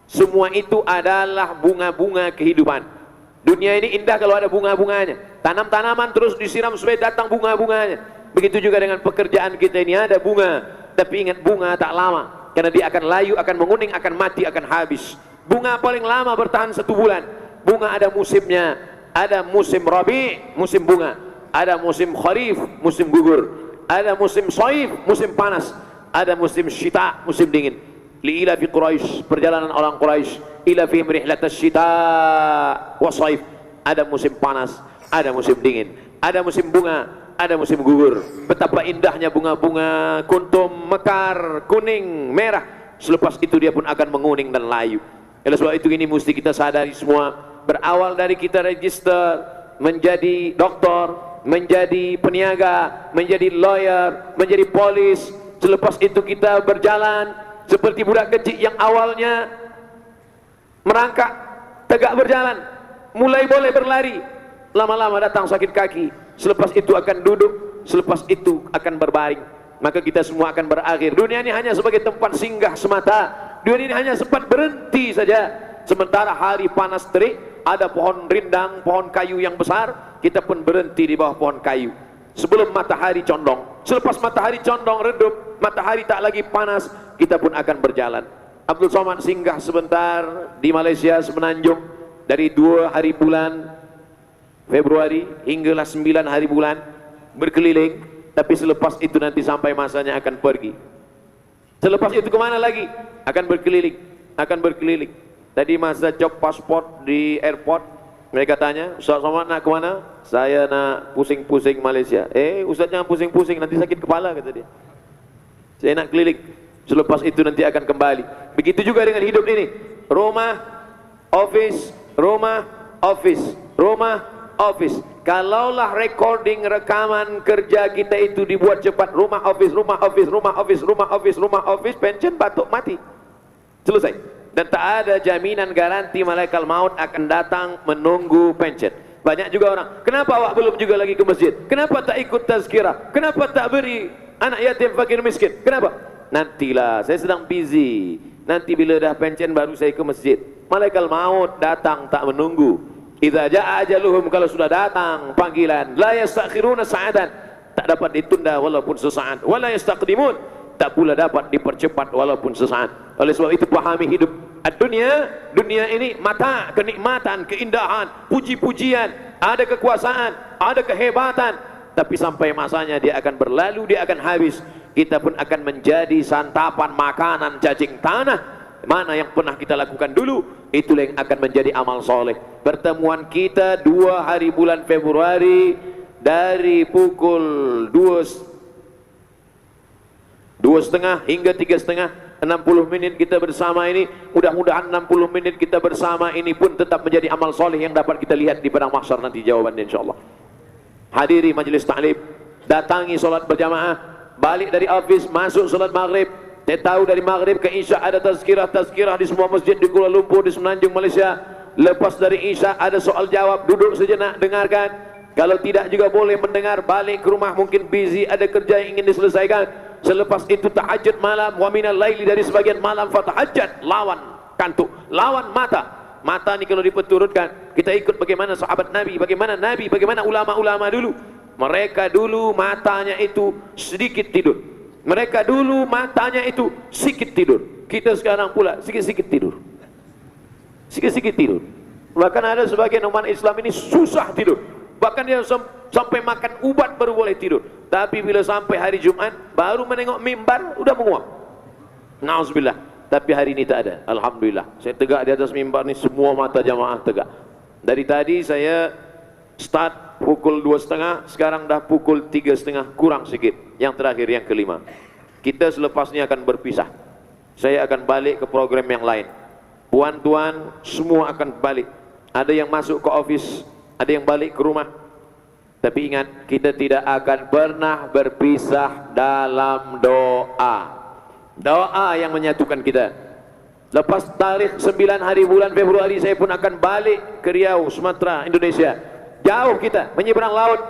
Semua itu adalah bunga-bunga kehidupan. Dunia ini indah kalau ada bunga-bunganya. Tanam-tanaman terus disiram supaya datang bunga-bunganya. Begitu juga dengan pekerjaan kita ini, ada bunga. Tapi ingat, bunga tak lama, karena dia akan layu, akan menguning, akan mati, akan habis. Bunga paling lama bertahan 1 bulan. Bunga ada musimnya. Ada musim rabi, musim bunga. Ada musim kharif, musim gugur. Ada musim shaif, musim panas. Ada musim syita, musim dingin. Li'ila fi Quraisy, perjalanan orang Quraisy, ila fi rihlatas syita wa shaif. Ada musim panas, ada musim dingin, ada musim bunga, ada musim gugur. Betapa indahnya bunga-bunga kuntum, mekar, kuning, merah. Selepas itu dia pun akan menguning dan layu. Oleh sebab itu ini mesti kita sadari semua. Berawal dari kita register, menjadi doktor, menjadi peniaga, menjadi lawyer, menjadi polis. Selepas itu kita berjalan seperti budak kecil yang awalnya merangkak, tegak berjalan, mulai boleh berlari, lama-lama datang sakit kaki, selepas itu akan duduk, selepas itu akan berbaring. Maka kita semua akan berakhir. Dunia ini hanya sebagai tempat singgah semata. Dunia ini hanya sempat berhenti saja. Sementara hari panas terik, ada pohon rindang, pohon kayu yang besar, kita pun berhenti di bawah pohon kayu sebelum matahari condong. Selepas matahari condong redup, matahari tak lagi panas, kita pun akan berjalan. Abdul Somad singgah sebentar di Malaysia Semenanjung dari 2 hari bulan Februari hinggalah 9 hari bulan berkeliling. Tapi selepas itu nanti sampai masanya akan pergi. Selepas itu kemana lagi? Akan berkeliling, akan berkeliling. Tadi masa cop paspor di airport, mereka tanya, Ustaz Somad nak kemana? Saya nak pusing-pusing Malaysia. Ustaz jangan pusing-pusing, nanti sakit kepala, kata dia. Saya nak keliling. Selepas itu nanti akan kembali. Begitu juga dengan hidup ini. Rumah, office, rumah, office, rumah, office. Kalaulah recording rekaman kerja kita itu dibuat cepat, rumah, office, rumah, office, rumah, office, rumah, office, rumah, office, pension, batuk, mati. Selesai. Dan tak ada jaminan garanti malaikat maut akan datang menunggu pension. Banyak juga orang, kenapa awak belum juga lagi ke masjid? Kenapa tak ikut tazkirah? Kenapa tak beri anak yatim, fakir, miskin? Kenapa? Nantilah, saya sedang busy. Nanti bila dah pension baru saya ke masjid. Malaikat maut datang tak menunggu. Idza jaa ajaluhum, kalau sudah datang panggilan, la yastakhiruna sa'atan, tak dapat ditunda walaupun sesaat. Wala yastaqdimun, tak pula dapat dipercepat walaupun sesaat. Oleh sebab itu pahami hidup dunia. Dunia ini mata, kenikmatan, keindahan, puji-pujian, ada kekuasaan, ada kehebatan, tapi sampai masanya dia akan berlalu, dia akan habis. Kita pun akan menjadi santapan makanan cacing tanah. Mana yang pernah kita lakukan dulu, itulah yang akan menjadi amal soleh. Pertemuan kita 2 hari bulan Februari dari pukul 2:30 hingga 3:30, 60 menit kita bersama ini. Mudah-mudahan 60 menit kita bersama ini pun tetap menjadi amal soleh yang dapat kita lihat di padang mahsyar nanti jawabannya insyaallah. Hadiri majlis ta'lim, datangi solat berjamaah, balik dari office, masuk solat maghrib. Saya tahu dari maghrib ke isya ada tazkirah di semua masjid di Kuala Lumpur, di Semenanjung Malaysia. Lepas dari isya ada soal jawab, duduk sejenak dengarkan. Kalau tidak juga boleh mendengar, balik ke rumah mungkin busy, ada kerja yang ingin diselesaikan. Selepas itu tahajud malam, wa minal laili, dari sebagian malam fatahajjat, lawan kantuk, lawan mata. Mata ni kalau diperturutkan, kita ikut bagaimana sahabat Nabi, bagaimana ulama-ulama dulu. Mereka dulu matanya itu sedikit tidur. Mereka dulu matanya itu sedikit tidur. Kita sekarang pula sikit-sikit tidur. Sikit-sikit tidur. Bahkan ada sebagian umat Islam ini susah tidur. Bahkan dia sampai makan ubat baru boleh tidur. Tapi bila sampai hari Jumat, baru menengok mimbar, udah menguap. Na'udzubillah. Tapi hari ini tak ada. Alhamdulillah. Saya tegak di atas mimbar ni, semua mata jamaah tegak. Dari tadi saya start pukul 2.30, sekarang dah pukul 3.30, kurang sikit. Yang terakhir, yang kelima. Kita selepas ini akan berpisah. Saya akan balik ke program yang lain. Puan-tuan semua akan balik. Ada yang masuk ke office, ada yang balik ke rumah. Tapi ingat, kita tidak akan pernah berpisah dalam doa. Doa yang menyatukan kita. Lepas tarikh 9 hari bulan Februari, saya pun akan balik ke Riau, Sumatera, Indonesia. Jauh kita, menyeberang laut.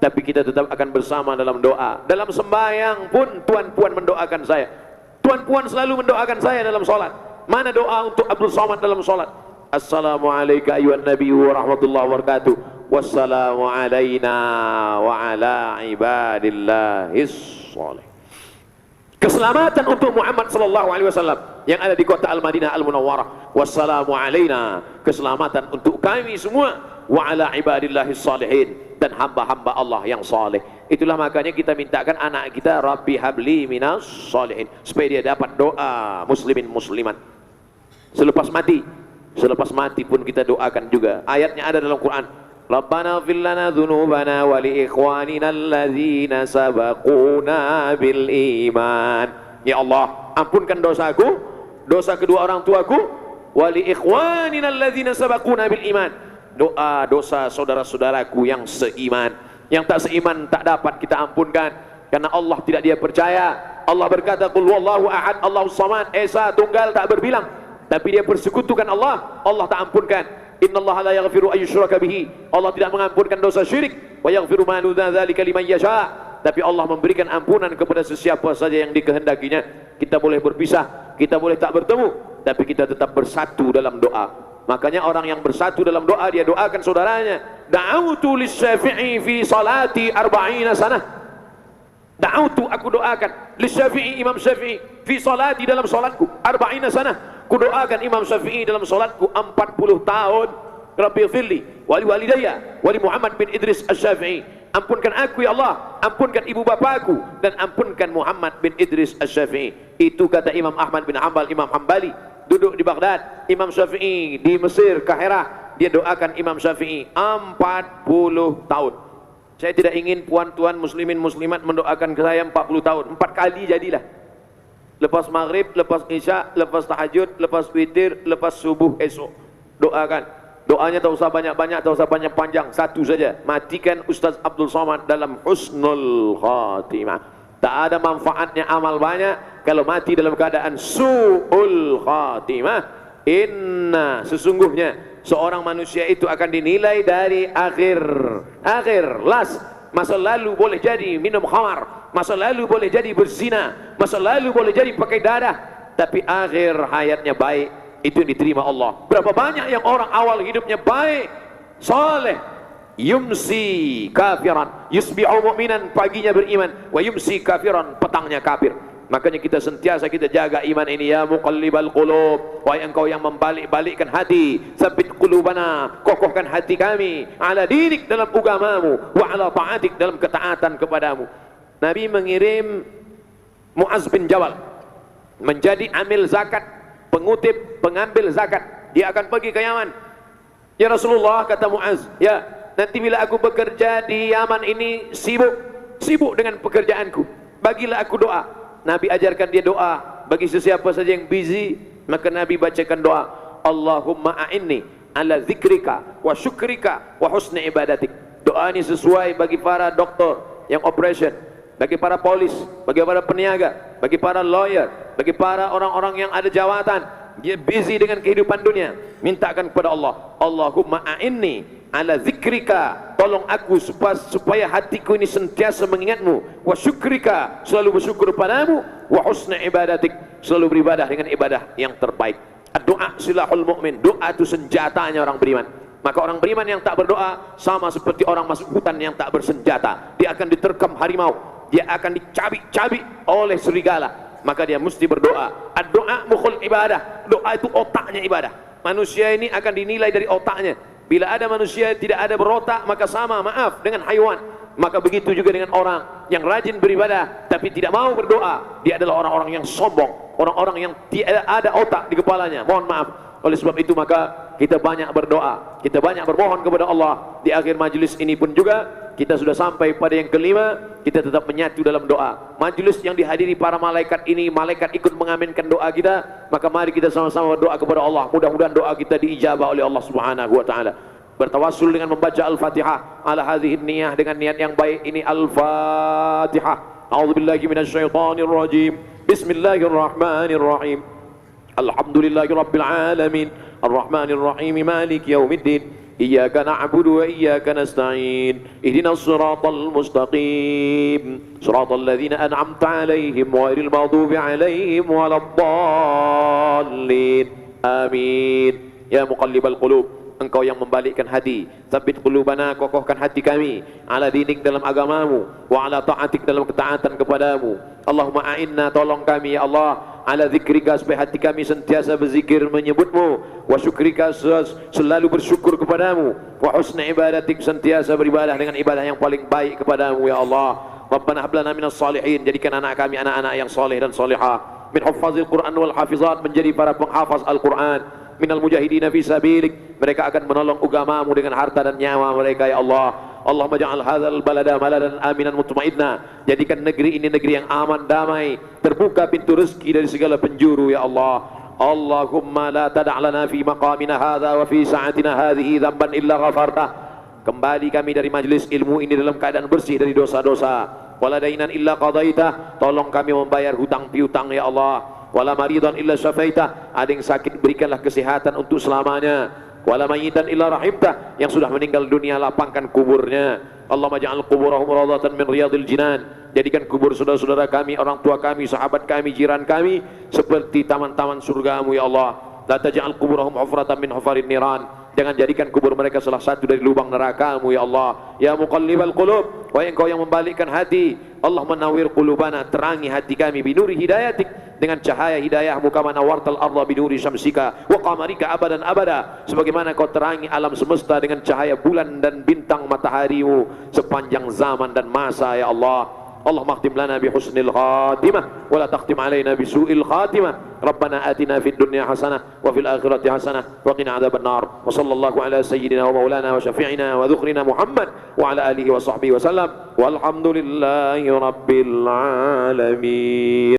Tapi kita tetap akan bersama dalam doa. Dalam sembahyang pun tuan-puan mendoakan saya. Tuan-puan selalu mendoakan saya dalam solat. Mana doa untuk Abdul Somad dalam solat? Assalamualaikum ayuhan Nabi wa rahmatullahi wa barakatuh. Wassalamu alaina wa ala ibadillahis salih. Keselamatan untuk Muhammad sallallahu alaihi wasallam yang ada di kota Al-Madinah Al-Munawwarah. Wassalamu alaina, keselamatan untuk kami semua, wa ala ibadillahis salihin, dan hamba-hamba Allah yang saleh. Itulah makanya kita mintakan anak kita, Rabbi habli minas salihin, supaya dia dapat doa muslimin muslimat selepas mati pun kita doakan juga. Ayatnya ada dalam Quran. Rabbana ighfir lana dzunubana wa li ikhwanina alladzina sabaquna bil iman. Ya Allah, ampunkan dosaku, dosa kedua orang tuaku, wa li ikhwanina alladzina sabaquna bil iman. Doa dosa saudara-saudaraku yang seiman. Yang tak seiman tak dapat kita ampunkan, karena Allah tidak dia percaya. Allah berkata, qul huwallahu ahad, Allahus samad, esa tunggal tak berbilang. Tapi dia persekutukan Allah, Allah tak ampunkan. Innallaha la yaghfiru ayyushraka bihi, Allah tidak mengampunkan dosa syirik. Wa yaghfiru ma duna dzalika liman yasha, tapi Allah memberikan ampunan kepada sesiapa saja yang dikehendakinya. Kita boleh berpisah, kita boleh tak bertemu, tapi kita tetap bersatu dalam doa. Makanya orang yang bersatu dalam doa, dia doakan saudaranya. Da'autu lisyafi'i fi salati 40 sanah. Da'autu, aku doakan, lisyafi'i, Imam Syafi'i, fi salati, dalam salatku, 40 sanah. Ku doakan Imam Syafi'i dalam solatku 40 tahun. Rabbi ighfirli wa li walidayya wa li Muhammad bin Idris Asy-Syafi'i. Ampunkan aku ya Allah, ampunkan ibu bapakku, dan ampunkan Muhammad bin Idris Asy-Syafi'i. Itu kata Imam Ahmad bin Hanbal, Imam Hambali, duduk di Baghdad. Imam Syafi'i di Mesir, Kahirah, dia doakan Imam Syafi'i 40 tahun. Saya tidak ingin puan-tuan muslimin muslimat mendoakan ke saya 40 tahun. 4 kali jadilah. Lepas maghrib, lepas isya, lepas tahajud, lepas witir, lepas subuh esok. Doakan. Doanya tak usah banyak-banyak, tak usah panjang-panjang. Satu saja. Matikan Ustaz Abdul Somad dalam husnul khatimah. Tak ada manfaatnya amal banyak kalau mati dalam keadaan su'ul khatimah. Inna, sesungguhnya seorang manusia itu akan dinilai dari akhir, last. Masa lalu boleh jadi minum khamar, masa lalu boleh jadi berzina, masa lalu boleh jadi pakai darah, tapi akhir hayatnya baik, itu yang diterima Allah. Berapa banyak yang orang awal hidupnya baik, saleh, yumsi kafiran, yusbi'u mu'minan, paginya beriman, wa yumsi kafiran, petangnya kafir. Makanya kita sentiasa kita jaga iman ini. Ya muqallibal qulub, wahai engkau yang membalik-balikkan hati, tsabbit qulubana, kokohkan hati kami, ala dinik, dalam agamamu, wa ala ta'atik, dalam ketaatan kepadamu. Nabi mengirim Muaz bin Jabal menjadi amil zakat, pengambil zakat. Dia akan pergi ke Yaman. Ya Rasulullah, kata Muaz, ya, nanti bila aku bekerja di Yaman ini sibuk dengan pekerjaanku, bagilah aku doa. Nabi ajarkan dia doa bagi sesiapa saja yang busy, maka Nabi bacakan doa, Allahumma a'inni ala zikrika wa syukrika wa husni ibadatik. Doa ini sesuai bagi para doktor yang operation, bagi para polis, bagi para peniaga, bagi para lawyer, bagi para orang-orang yang ada jawatan. Dia busy dengan kehidupan dunia, mintakan kepada Allah, Allahumma a'inni ala zikrika, tolong aku supaya hatiku ini sentiasa mengingatmu, wa syukrika, selalu bersyukur padamu, wa husna ibadatik, selalu beribadah dengan ibadah yang terbaik. Doa silahul mu'min, doa itu senjatanya orang beriman. Maka orang beriman yang tak berdoa sama seperti orang masuk hutan yang tak bersenjata. Dia akan diterkam harimau, dia akan dicabik-cabik oleh serigala. Maka dia mesti berdoa. Doa mukhul ibadah, doa itu otaknya ibadah. Manusia ini akan dinilai dari otaknya. Bila ada manusia yang tidak ada berotak, maka sama, maaf, dengan haiwan. Maka begitu juga dengan orang yang rajin beribadah tapi tidak mau berdoa. Dia adalah orang-orang yang sombong, orang-orang yang tidak ada otak di kepalanya. Mohon maaf. Oleh sebab itu maka kita banyak berdoa, kita banyak bermohon kepada Allah. Di akhir majlis ini pun juga kita sudah sampai pada yang kelima, kita tetap menyatu dalam doa. Majlis yang dihadiri para malaikat ini, malaikat ikut mengaminkan doa kita. Maka mari kita sama-sama berdoa kepada Allah. Mudah-mudahan doa kita diijabah oleh Allah Subhanahu wa taala. Bertawassul dengan membaca Al-Fatihah ala hadhihi niyah, dengan niat yang baik ini. Al-Fatihah. A'udzubillahi minasyaitonir rajim. Bismillahirrahmanirrahim. Alhamdulillahi rabbil alamin, arrahmanir rahim, maliki yaumiddin. Iyyaka na'budu wa iyyaka nasta'in. Ihdinas siratal mustaqim, siratal ladzina an'amta 'alaihim ghairil maghdubi 'alaihim waladdallin. Amin. Ya muqallibal qulub, Engkau yang membalikkan hati, tsabbit qulubana, kokohkan hati kami, ala dinik, dalam agamamu, wa ala ta'atik, dalam ketaatan kepadamu. Allahumma a'inna, tolong kami ya Allah, ala zikrika, supaya hati kami sentiasa berzikir menyebutmu, wa syukrika, selalu bersyukur kepadamu, wa husna ibadatik, sentiasa beribadah dengan ibadah yang paling baik kepadamu ya Allah. Rabbana hab lana minas salihin, jadikan anak kami anak-anak yang saleh dan salihah, min huffazil Qur'an wal hafizat, menjadi para penghafaz Al-Quran, minal mujahidina fi sabilik, mereka akan menolong agamamu dengan harta dan nyawa mereka ya Allah. Allahumma ja'al hadzal balada baladan aminan mutmainna, jadikan negeri ini negeri yang aman, damai, terbuka pintu rezeki dari segala penjuru ya Allah. Allahumma la tada' lana fi maqamina hadza wa fi sa'atina hadhihi dhanban illa ghafartah. Kembali kami dari majlis ilmu ini dalam keadaan bersih dari dosa-dosa. Wala dainan illa qadaitah, tolong kami membayar hutang piutang ya Allah. Wala maridan illa syafaitah, ada yang sakit berikanlah kesehatan untuk selamanya. Wala mayitan illa rahimtah, yang sudah meninggal dunia lapangkan kuburnya. Allahumma ja'al kuburahum rawdatan min riyadil jinan, jadikan kubur saudara-saudara kami, orang tua kami, sahabat kami, jiran kami seperti taman-taman surgamu ya Allah. La taj'al kuburahum hufratan min hufarin niran, jangan jadikan kubur mereka salah satu dari lubang neraka-Mu ya Allah. Ya muqallibal qulub, wahai Engkau yang membalikkan hati, Allahumma nawwir qulubana, terangi hati kami, binuri hidayatik, dengan cahaya hidayah-Mu, kama nawartal arda binuri syamsika wa qamarika abadan abada, sebagaimana Kau terangi alam semesta dengan cahaya bulan dan bintang matahari-Mu sepanjang zaman dan masa ya Allah. Allahumma khtim lana bi husnil khatimah wa la takhtim alaina bi su'il khatimah. Rabbana atina fid dunya hasanah wa fil akhirati hasanah wa qina adzabannar. Wa sallallahu ala sayyidina wa maulana wa syafi'ina wa dhukhrina Muhammad wa ala alihi wa sahbihi wa sallam. Walhamdulillahi rabbil alamin.